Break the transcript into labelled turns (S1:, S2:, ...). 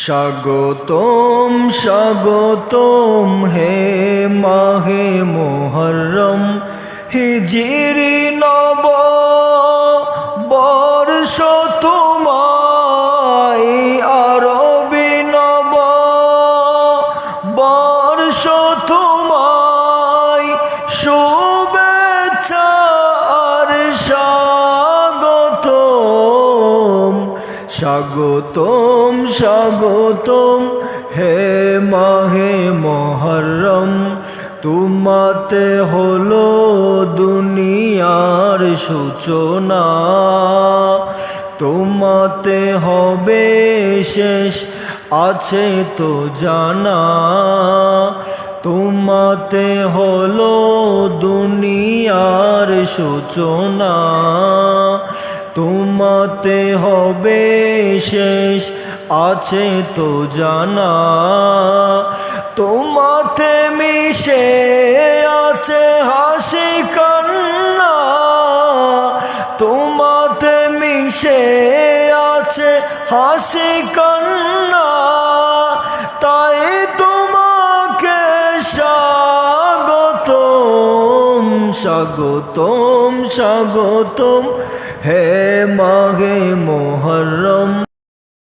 S1: স্বাগতম স্বাগতম হে মাহে মুহররম, হিজরি নব বর্ষ তোমায়, আরবি নব বর্ষ তোমায়, শুভেচ্ছা আর স্বাগতম। স্বাগতম স্বাগতম হে মাহে মুহররম, তোমাতে হলো দুনিয়ার সূচনা, তোমাতে হবে শেষ আছে তো জানা। তোমাতে হলো দুনিয়ার সূচনা, তোমাতে হবে শেষ আছে তো জানা। তোমাতে মিশে আছে হাসি কান্না, তোমাতে মিশে আছে হাসি কান্না, তাই তোমাকে স্বাগতম স্বাগতম স্বাগতম হে মাহে মুহররম।